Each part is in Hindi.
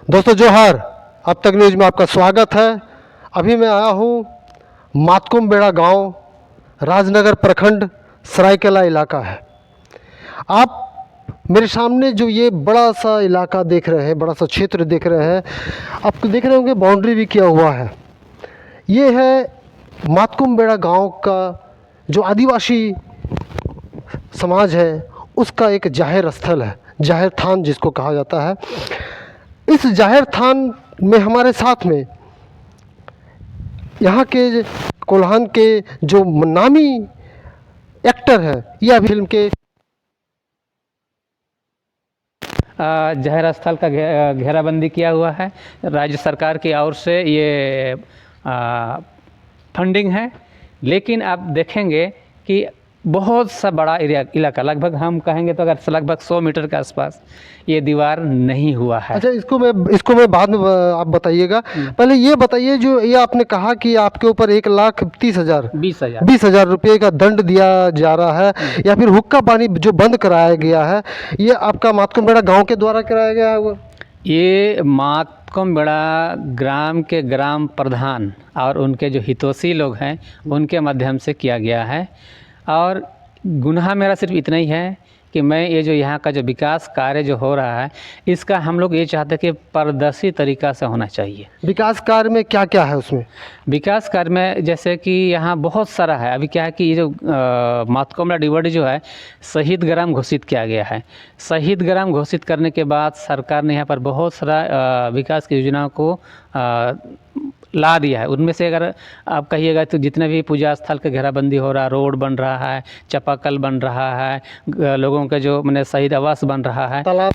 दोस्तों जोहार, अब तक न्यूज़ में आपका स्वागत है। अभी मैं आया हूँ मातकुम-बेड़ा गांव, राजनगर प्रखंड, सरायकेला इलाका है। आप मेरे सामने जो ये बड़ा सा इलाका देख रहे हैं, बड़ा सा क्षेत्र देख रहे हैं, आप देख रहे होंगे बाउंड्री भी किया हुआ है। ये है मातकुम-बेड़ा गांव का जो आदिवासी समाज है उसका एक जाहिर स्थल है, जाहिर थान जिसको कहा जाता है। इस जाहिर थान में हमारे साथ में यहाँ के कोल्हान के जो नामी एक्टर हैं, यह फिल्म के जाहिर स्थल का घेराबंदी किया हुआ है। राज्य सरकार की ओर से ये फंडिंग है, लेकिन आप देखेंगे कि बहुत सा बड़ा एरिया इलाका, लगभग हम कहेंगे तो अगर लगभग 100 मीटर के आसपास ये दीवार नहीं हुआ है। अच्छा, इसको मैं बाद में आप बताइएगा। पहले ये बताइए, जो ये आपने कहा कि आपके ऊपर 1,30,000 20,000 रुपये का दंड दिया जा रहा है, या फिर हुक्का पानी जो बंद कराया गया है, ये आपका मातकुम-बेड़ा गाँव के द्वारा कराया गया है? वो ये मातकुम-बेड़ा ग्राम के ग्राम प्रधान और उनके जो हितैषी लोग हैं उनके माध्यम से किया गया है। और गुनाह मेरा सिर्फ इतना ही है कि मैं ये जो यहाँ का जो विकास कार्य जो हो रहा है, इसका हम लोग ये चाहते हैं कि पारदर्शी तरीक़ा से होना चाहिए। विकास कार्य में क्या क्या है उसमें? विकास कार्य में जैसे कि यहाँ बहुत सारा है। अभी क्या है कि ये जो मातकुम-बेड़ा डिवाइड जो है शहीद ग्राम घोषित किया गया है। शहीद ग्राम घोषित करने के बाद सरकार ने यहाँ पर बहुत सारा विकास की योजनाओं को ला दिया है। उनमें से अगर आप कहिएगा तो जितने भी पूजा स्थल के घेराबंदी हो रहा है, रोड बन रहा है, चापाकल बन रहा है, लोगों के जो मैंने शहीद आवास बन रहा है। तालाब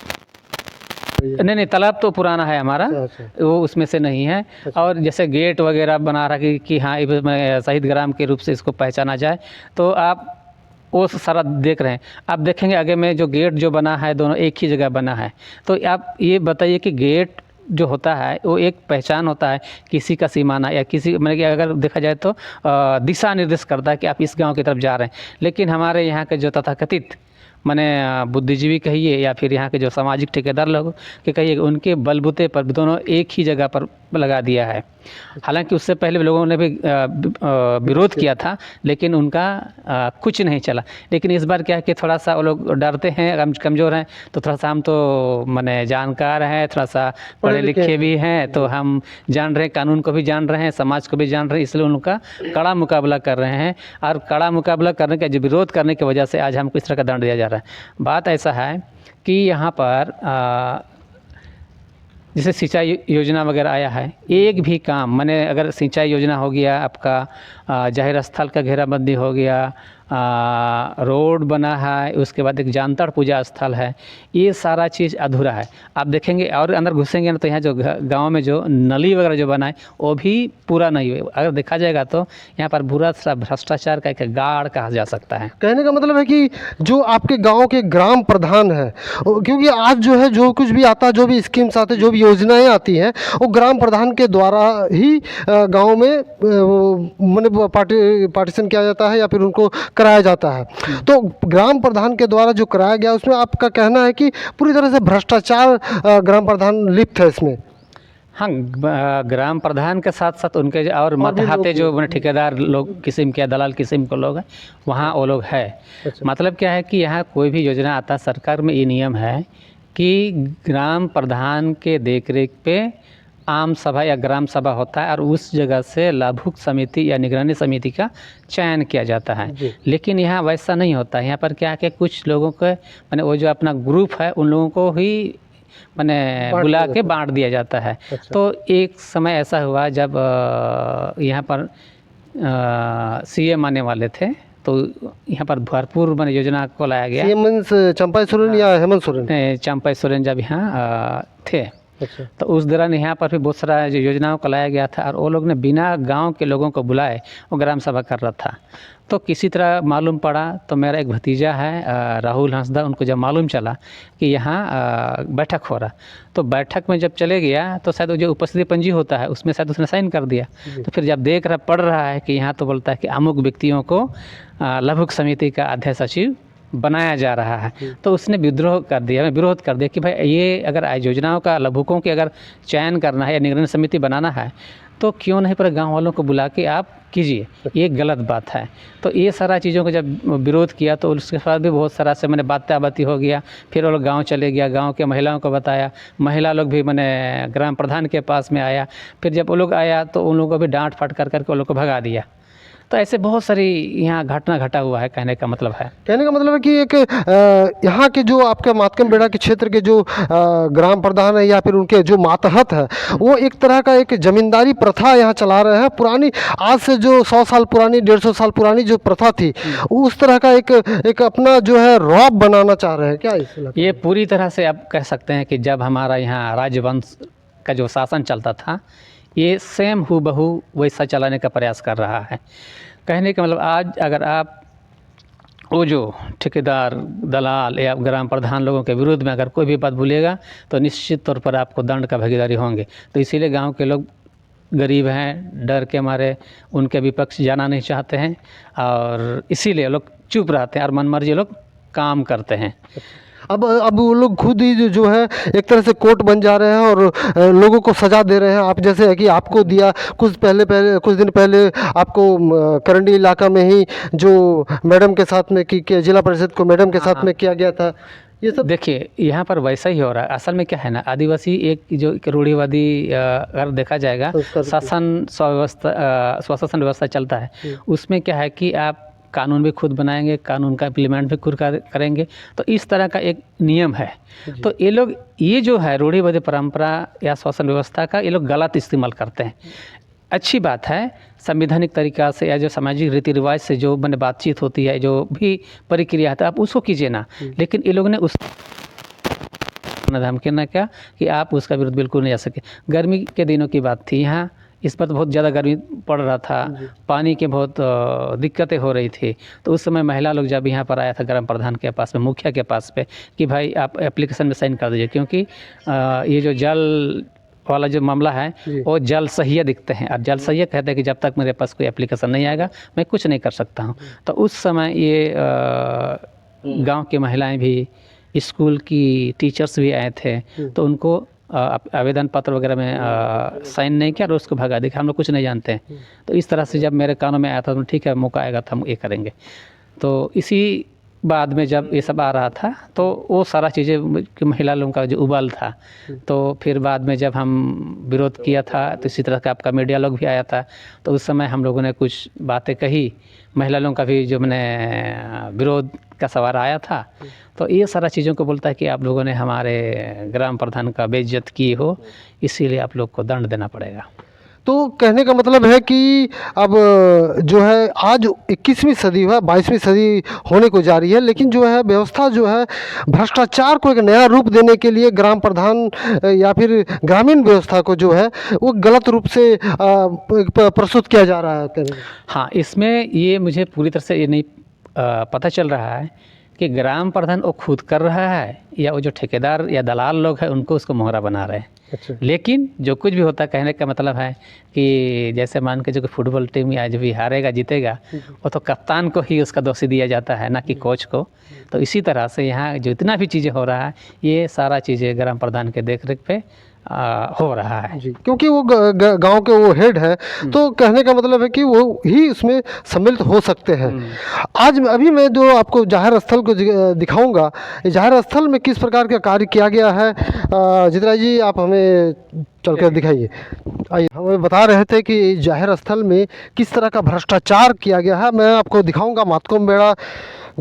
नहीं, तालाब तो पुराना है हमारा। अच्छा। वो उसमें से नहीं है। और जैसे गेट वगैरह बना रहा कि हाँ शहीद ग्राम के रूप से इसको पहचाना जाए, तो आप वो सारा देख रहे हैं। आप देखेंगे आगे में जो गेट जो बना है दोनों एक ही जगह बना है। तो आप ये बताइए कि गेट जो होता है वो एक पहचान होता है किसी का सीमाना, या किसी मतलब कि अगर देखा जाए तो दिशा निर्देश करता है कि आप इस गांव की तरफ जा रहे हैं। लेकिन हमारे यहाँ के जो तथाकथित माने बुद्धिजीवी कहिए या फिर यहाँ के जो सामाजिक ठेकेदार लोग के कहिए, उनके बलबूते पर दोनों एक ही जगह पर लगा दिया है। हालांकि उससे पहले लोगों ने भी विरोध किया था, लेकिन उनका कुछ नहीं चला। लेकिन इस बार क्या है कि थोड़ा सा वो लोग डरते हैं, कमज़ोर हैं, तो थोड़ा सा हम तो माने जानकार हैं, थोड़ा सा पढ़े लिखे भी हैं, तो हम जान रहे हैं, कानून को भी जान रहे हैं, समाज को भी जान रहे हैं, इसलिए उनका कड़ा मुकाबला कर रहे हैं। और कड़ा मुकाबला करने का जो विरोध करने की वजह से आज हमको इस तरह का दंड दिया जा रहा है। बात ऐसा है कि यहाँ पर जैसे सिंचाई योजना वगैरह आया है, एक भी काम माने अगर सिंचाई योजना हो गया, आपका जाहिर स्थल का घेराबंदी हो गया, रोड बना है, उसके बाद एक जानतर पूजा स्थल है, ये सारा चीज़ अधूरा है। आप देखेंगे और अंदर घुसेंगे ना तो यहाँ जो गांव में जो नली वगैरह जो बना है वो भी पूरा नहीं हुआ। अगर देखा जाएगा तो यहाँ पर बुरा सा भ्रष्टाचार का एक गाड़ कहा जा सकता है। कहने का मतलब है कि जो आपके गांव के ग्राम प्रधान है, क्योंकि आज जो है जो कुछ भी आता, जो भी स्कीम्स आते, जो भी योजनाएं आती हैं, वो ग्राम प्रधान के द्वारा ही गांव में मतलब पार्टीशन किया जाता है या फिर उनको कराया जाता है। तो ग्राम प्रधान के द्वारा जो कराया गया उसमें आपका कहना है कि पूरी तरह से भ्रष्टाचार ग्राम प्रधान लिप्त है इसमें? हाँ, ग्राम प्रधान के साथ साथ उनके और मतहाते जो मैंने ठेकेदार लोग किस्म के, दलाल किस्म के लोग हैं, वहाँ वो लोग है। मतलब क्या है कि यहाँ कोई भी योजना आता, सरकार में ये नियम है कि ग्राम प्रधान के देखरेख पे आम सभा या ग्राम सभा होता है और उस जगह से लाभुक समिति या निगरानी समिति का चयन किया जाता है। लेकिन यहाँ वैसा नहीं होता। यहाँ पर क्या है कि कुछ लोगों को माने वो जो अपना ग्रुप है उन लोगों को ही माने बुला के बांट दिया जाता है। तो एक समय ऐसा हुआ जब यहाँ पर सीएम आने वाले थे, तो यहाँ पर भरपूर माने योजना को लाया गया। सीएम मीन्स चंपाई सोरेन या हेमंत सोरेन? चंपाई सोरेन जब यहाँ थे। अच्छा। तो उस दौरान यहाँ पर भी बहुत सारा जो योजनाओं को लाया गया था और वो लोग ने बिना गांव के लोगों को बुलाए वो ग्राम सभा कर रहा था। तो किसी तरह मालूम पड़ा, तो मेरा एक भतीजा है राहुल हंसदा, उनको जब मालूम चला कि यहाँ बैठक हो रहा, तो बैठक में जब चले गया तो शायद वो जो उपस्थिति पंजी होता है उसमें शायद उसने साइन कर दिया। तो फिर जब पढ़ रहा है कि यहाँ तो बोलता है कि अमुक व्यक्तियों को लाभुक समिति का अध्यक्ष सचिव बनाया जा रहा है। तो उसने विरोध कर दिया कि भाई ये अगर योजनाओं का लाभुकों के अगर चयन करना है या निगरानी समिति बनाना है तो क्यों नहीं पर गांव वालों को बुला के आप कीजिए, ये गलत बात है। तो ये सारा चीज़ों को जब विरोध किया तो उसके बाद भी बहुत सारा से मैंने बातें हो गया। फिर वो लोग गाँव चले गया, गाँव के महिलाओं को बताया, महिला लोग भी मैंने ग्राम प्रधान के पास में आया। फिर जब वो लोग आया तो उन लोगों को भी डांट फट कर करके वो लोग को भगा दिया। तो ऐसे बहुत सारी यहाँ घटना घटा हुआ है, कहने का मतलब है। कहने का मतलब है कि एक यहाँ के जो आपके मातकम बेड़ा के क्षेत्र के जो ग्राम प्रधान है या फिर उनके जो मातहत है, वो एक तरह का एक जमींदारी प्रथा यहाँ चला रहे हैं। पुरानी, आज से जो 100 साल पुरानी, 150 साल पुरानी जो प्रथा थी, उस तरह का एक अपना जो है रौब बनाना चाह रहे हैं क्या इस इलाके ये में? पूरी तरह से आप कह सकते हैं कि जब हमारा यहाँ राजवंश का जो शासन चलता था, ये सेम हूबहू वैसा चलाने का प्रयास कर रहा है। कहने का मतलब आज अगर आप वो जो ठेकेदार, दलाल या ग्राम प्रधान लोगों के विरोध में अगर कोई भी बात बोलेगा तो निश्चित तौर पर आपको दंड का भागीदारी होंगे। तो इसीलिए गांव के लोग गरीब हैं, डर के मारे उनके विपक्ष जाना नहीं चाहते हैं और इसीलिए लोग चुप रहते हैं और मनमर्जी लोग काम करते हैं। अब वो लोग खुद ही जो है एक तरह से कोर्ट बन जा रहे हैं और लोगों को सजा दे रहे हैं। आप जैसे है कि आपको दिया कुछ दिन पहले आपको करंडी इलाका में ही जो मैडम के साथ में कि जिला परिषद को मैडम के साथ में किया गया था, ये सब देखिए यहाँ पर वैसा ही हो रहा है। असल में क्या है ना, आदिवासी एक रूढ़िवादी अगर देखा जाएगा स्वशासन व्यवस्था चलता है, उसमें क्या है कि आप कानून भी खुद बनाएंगे, कानून का इम्प्लीमेंट भी खुद करेंगे। तो इस तरह का एक नियम है। तो ये लोग ये जो है रूढ़िवादी परंपरा या शासन व्यवस्था का ये लोग गलत इस्तेमाल करते हैं। अच्छी बात है, संवैधानिक तरीक़ा से या जो सामाजिक रीति रिवाज से जो मैंने बातचीत होती है, जो भी प्रक्रिया है, तो आप उसको कीजिए ना। लेकिन ये लोग ने उस धमकी ना क्या कि आप उसका विरोध बिल्कुल नहीं जा सके। गर्मी के दिनों की बात थी, यहाँ इस पर बहुत ज़्यादा गर्मी पड़ रहा था, पानी की बहुत दिक्कतें हो रही थी। तो उस समय महिला लोग जब यहाँ पर आया था ग्राम प्रधान के पास में, मुखिया के पास पे, कि भाई आप एप्लीकेशन में साइन कर दीजिए, क्योंकि ये जो जल वाला जो मामला है वो जल सहिया दिखते हैं। और जल सहिया कहते हैं कि जब तक मेरे पास कोई एप्लीकेशन नहीं आएगा मैं कुछ नहीं कर सकता हूँ। तो उस समय ये गांव की महिलाएं भी, स्कूल की टीचर्स भी आए थे, तो उनको आवेदन पत्र वगैरह में साइन नहीं किया और उसको भगा दिया, हम लोग कुछ नहीं जानते हैं। तो इस तरह से जब मेरे कानों में आया था तो ठीक है, मौका आएगा तो हम ये करेंगे। तो इसी बाद में जब ये सब आ रहा था तो वो सारा चीज़ें कि महिला लोगों का जो उबाल था, तो फिर बाद में जब हम विरोध किया था तो इसी तरह का आपका मीडिया लोग भी आया था। तो उस समय हम लोगों ने कुछ बातें कही, महिला लोगों का भी जो मैंने विरोध का सवाल आया था। तो ये सारा चीज़ों को बोलता है कि आप लोगों ने हमारे ग्राम प्रधान का बेइज्जत की हो, इसीलिए आप लोग को दंड देना पड़ेगा। तो कहने का मतलब है कि अब जो है आज 21वीं सदी है, 22वीं सदी होने को जा रही है, लेकिन जो है व्यवस्था जो है भ्रष्टाचार को एक नया रूप देने के लिए ग्राम प्रधान या फिर ग्रामीण व्यवस्था को जो है वो गलत रूप से प्रस्तुत किया जा रहा है। हाँ, इसमें ये मुझे पूरी तरह से ये नहीं पता चल रहा है कि ग्राम प्रधान वो खुद कर रहा है या वो जो ठेकेदार या दलाल लोग हैं उनको उसको मोहरा बना रहे हैं। अच्छा। लेकिन जो कुछ भी होता है, कहने का मतलब है कि जैसे मान के जो कि फुटबॉल टीम आज भी हारेगा जीतेगा, वो तो कप्तान को ही उसका दोषी दिया जाता है, ना कि कोच को। तो इसी तरह से यहाँ जो इतना भी चीज़ें हो रहा है, ये सारा चीज़ें ग्राम प्रधान के देख रेख पे हो रहा है जी, क्योंकि वो गांव के वो हेड है, तो कहने का मतलब है कि वो ही उसमें सम्मिलित हो सकते हैं। आज अभी मैं जो आपको जाहिर स्थल को दिखाऊंगा, जाहिर स्थल में किस प्रकार का कार्य किया गया है, जितराज जी आप हमें चलकर दिखाइए। आइए, हमें बता रहे थे कि जाहिर स्थल में किस तरह का भ्रष्टाचार किया गया है। मैं आपको दिखाऊंगा मातकोम बेड़ा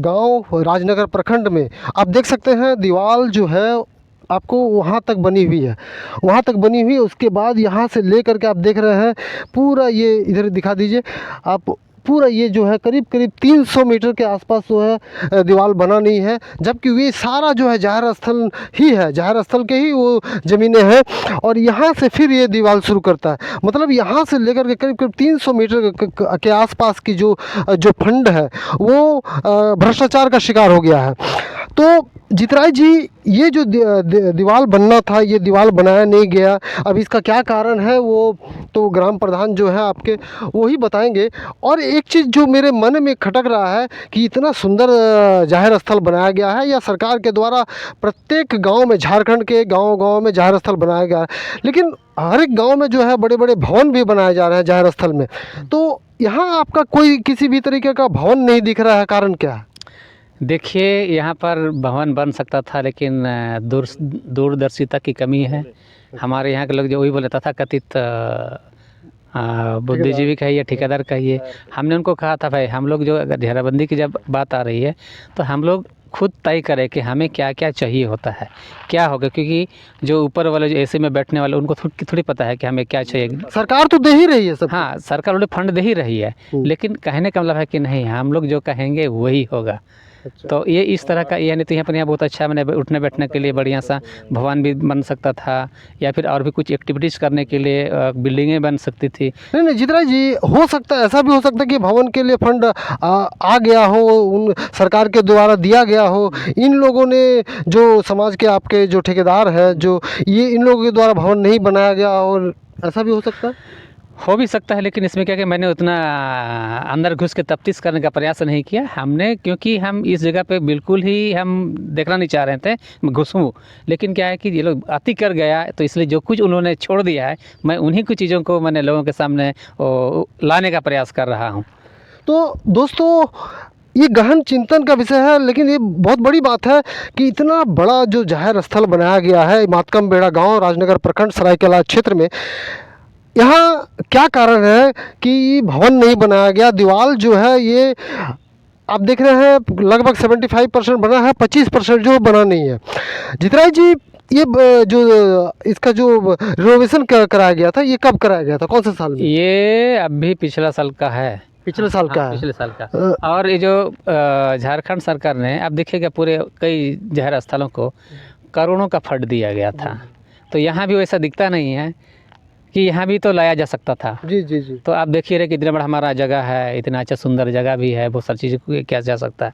गाँव राजनगर प्रखंड में। आप देख सकते हैं दीवार जो है आपको वहाँ तक बनी हुई है, वहाँ तक बनी हुई है। उसके बाद यहाँ से ले करके आप देख रहे हैं पूरा, ये इधर दिखा दीजिए आप, पूरा ये जो है करीब 300 मीटर के आसपास जो है दीवार बना नहीं है, जबकि ये सारा जो है जाहिर स्थल ही है, जाहिर स्थल के ही वो ज़मीनें हैं। और यहाँ से फिर ये दीवार शुरू करता है, मतलब यहाँ से लेकर के करीब 300 मीटर के आसपास की जो फंड है वो भ्रष्टाचार का शिकार हो गया है। तो जितराय जी, ये जो दीवार बनना था, ये दीवार बनाया नहीं गया, अब इसका क्या कारण है वो तो ग्राम प्रधान जो है आपके वो ही बताएंगे। और एक चीज़ जो मेरे मन में खटक रहा है कि इतना सुंदर जाहिर स्थल बनाया गया है या सरकार के द्वारा प्रत्येक गांव में, झारखंड के गांव-गांव में जाहिर स्थल बनाया गया है, लेकिन हर एक गांव में जो है बड़े-बड़े भवन भी बनाए जा रहे हैं जाहिर स्थल में। तो यहाँ आपका कोई किसी भी तरीके का भवन नहीं दिख रहा है, कारण क्या है? देखिए, यहाँ पर भवन बन सकता था, लेकिन दूरदर्शिता की कमी है। हमारे यहाँ के लोग जो वही बोले तथाकथित बुद्धिजीवी कहिए, ठेकेदार कहिए, हमने उनको कहा था भाई हम लोग जो अगर घेराबंदी की जब बात आ रही है तो हम लोग खुद तय करें कि हमें क्या क्या चाहिए होता है, क्या होगा, क्योंकि जो ऊपर वाले जो एसी में बैठने वाले उनको थोड़ी पता है कि हमें क्या चाहिए। सरकार तो दे ही रही है सब। हाँ, सरकार उन्हें फंड दे ही रही है, लेकिन कहने का मतलब है कि नहीं, हम लोग जो कहेंगे वही होगा। अच्छा। तो ये इस तरह का, यानी तो यहाँ पर यहाँ बहुत अच्छा मैंने उठने बैठने के लिए बढ़िया सा भवन भी बन सकता था, या फिर और भी कुछ एक्टिविटीज़ करने के लिए बिल्डिंगें बन सकती थी। नहीं नहीं जितराय जी, हो सकता है, ऐसा भी हो सकता है कि भवन के लिए फंड आ गया हो, उन सरकार के द्वारा दिया गया हो, इन लोगों ने जो समाज के आपके जो ठेकेदार हैं, जो ये इन लोगों के द्वारा भवन नहीं बनाया गया, और ऐसा भी हो सकता है। हो भी सकता है, लेकिन इसमें क्या कि मैंने उतना अंदर घुस के तफ्तीश करने का प्रयास नहीं किया हमने, क्योंकि हम इस जगह पे बिल्कुल ही हम देखना नहीं चाह रहे थे घुसूँ। लेकिन क्या है कि ये लोग अति कर गया, तो इसलिए जो कुछ उन्होंने छोड़ दिया है, मैं उन्हीं कुछ चीज़ों को मैंने लोगों के सामने लाने का प्रयास कर रहा हूँ। तो दोस्तों, ये गहन चिंतन का विषय है, लेकिन ये बहुत बड़ी बात है कि इतना बड़ा जो जाहिर स्थल बनाया गया है मातकम बेड़ा गांव, राजनगर प्रखंड, सरायकेला क्षेत्र में, यहाँ क्या कारण है कि भवन नहीं बनाया गया? दीवार जो है ये आप देख रहे हैं लगभग 75% बना है, 25% जो बना नहीं है। जितराय जी, ये जो इसका जो रिनोवेशन कराया गया था, ये कब कराया गया था, कौन से साल में? ये अभी पिछला साल का है। पिछले साल का हाँ, है। पिछले साल का। और ये जो झारखंड सरकार ने, अब देखिएगा पूरे कई जाहिर स्थलों को करोड़ों का फंड दिया गया था, तो यहाँ भी वैसा दिखता नहीं है कि यहाँ भी तो लाया जा सकता था। जी जी जी। तो आप देखिए रहे कि इतना बड़ा हमारा जगह है, इतना अच्छा सुंदर जगह भी है, बहुत सारी चीज़ें किया जा सकता है,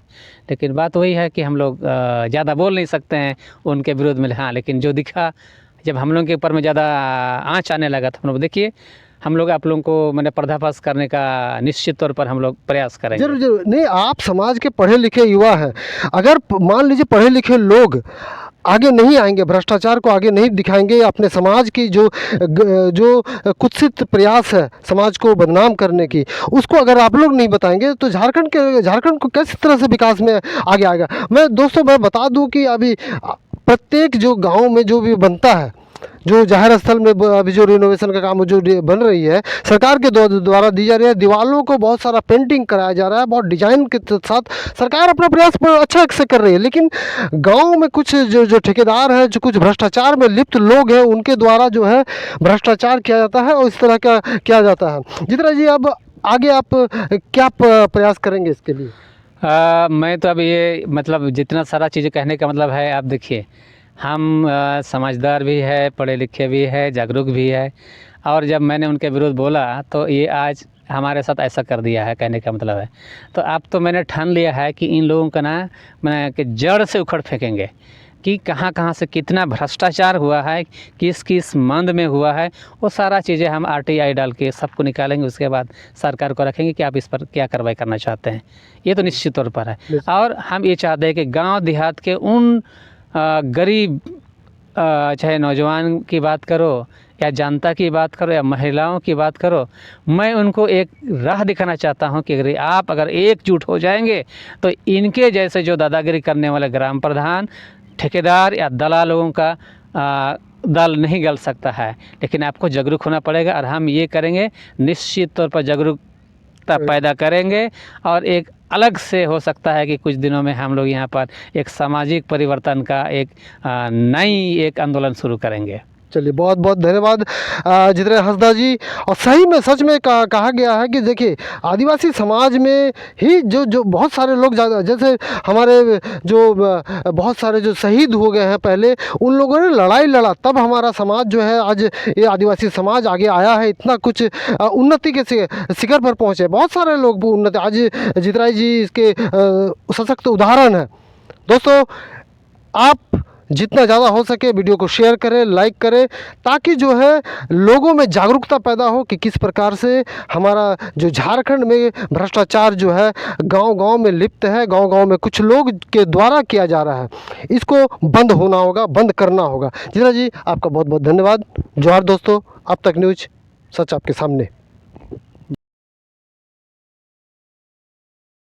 लेकिन बात वही है कि हम लोग ज़्यादा बोल नहीं सकते हैं उनके विरोध में। हाँ, लेकिन जो दिखा, जब हम लोग के ऊपर में ज़्यादा आँच आने लगा तो हम लोग देखिए, हम लोग आप लोगों को मैंने पर्दाफाश करने का निश्चित तौर पर हम लोग प्रयास करेंगे। जरूर जरूर। नहीं, आप समाज के पढ़े लिखे युवा हैं, अगर मान लीजिए पढ़े लिखे लोग आगे नहीं आएंगे, भ्रष्टाचार को आगे नहीं दिखाएंगे, अपने समाज की जो कुत्सित प्रयास है समाज को बदनाम करने की, उसको अगर आप लोग नहीं बताएंगे तो झारखंड को किस तरह से विकास में आगे आएगा। मैं बता दूं कि अभी प्रत्येक जो गांव में जो भी बनता है, जो जाहिर स्थल में अभी जो रिनोवेशन का काम जो बन रही है, सरकार के द्वारा दी जा रही है, दीवारों को बहुत सारा पेंटिंग कराया जा रहा है, बहुत डिजाइन के साथ सरकार अपना प्रयास अच्छा से कर रही है, लेकिन गांव में कुछ जो ठेकेदार है, जो कुछ भ्रष्टाचार में लिप्त लोग हैं, उनके द्वारा जो है भ्रष्टाचार किया जाता है और इस तरह का किया जाता है। जितराय जी, अब आगे आप क्या प्रयास करेंगे इसके लिए? मैं तो अब ये मतलब जितना सारा चीज़ें कहने का मतलब है, आप देखिए हम समझदार भी है, पढ़े लिखे भी है, जागरूक भी है, और जब मैंने उनके विरुद्ध बोला तो ये आज हमारे साथ ऐसा कर दिया है, कहने का मतलब है। तो अब तो मैंने ठान लिया है कि इन लोगों का ना मैंने कि जड़ से उखड़ फेंकेंगे कि कहाँ कहाँ से कितना भ्रष्टाचार हुआ है, किस किस मंद में हुआ है, वो सारा चीज़ें हम RTI डाल के सबको निकालेंगे। उसके बाद सरकार को रखेंगे कि आप इस पर क्या कार्रवाई करना चाहते हैं। ये तो निश्चित तौर पर है। और हम ये चाहते हैं कि गांव देहात के उन गरीब, चाहे नौजवान की बात करो या जनता की बात करो या महिलाओं की बात करो, मैं उनको एक राह दिखाना चाहता हूं कि अगर एकजुट हो जाएंगे तो इनके जैसे जो दादागिरी करने वाले ग्राम प्रधान, ठेकेदार या दलाल लोगों का दल नहीं गल सकता है। लेकिन आपको जागरूक होना पड़ेगा, और हम ये करेंगे, निश्चित तौर पर जागरूकता पैदा करेंगे, और एक अलग से हो सकता है कि कुछ दिनों में हम लोग यहाँ पर एक सामाजिक परिवर्तन का एक नई एक आंदोलन शुरू करेंगे। चलिए, बहुत बहुत धन्यवाद जितराय हंसदा जी। और सही में सच में कहा गया है कि देखिए, आदिवासी समाज में ही जो बहुत सारे लोग जैसे हमारे जो बहुत सारे जो शहीद हो गए हैं पहले, उन लोगों ने लड़ाई लड़ा, तब हमारा समाज जो है आज ये आदिवासी समाज आगे आया है, इतना कुछ उन्नति के शिखर पर पहुँचे। बहुत सारे लोग आज जितराय जी इसके सशक्त उदाहरण हैं। दोस्तों, आप जितना ज़्यादा हो सके वीडियो को शेयर करें, लाइक करें, ताकि जो है लोगों में जागरूकता पैदा हो कि किस प्रकार से हमारा जो झारखंड में भ्रष्टाचार जो है गांव-गांव में लिप्त है, गांव-गांव में कुछ लोग के द्वारा किया जा रहा है। इसको बंद होना होगा, बंद करना होगा। जितना जी आपका बहुत बहुत धन्यवाद। जोहार दोस्तों, अब तक न्यूज़, सच आपके सामने।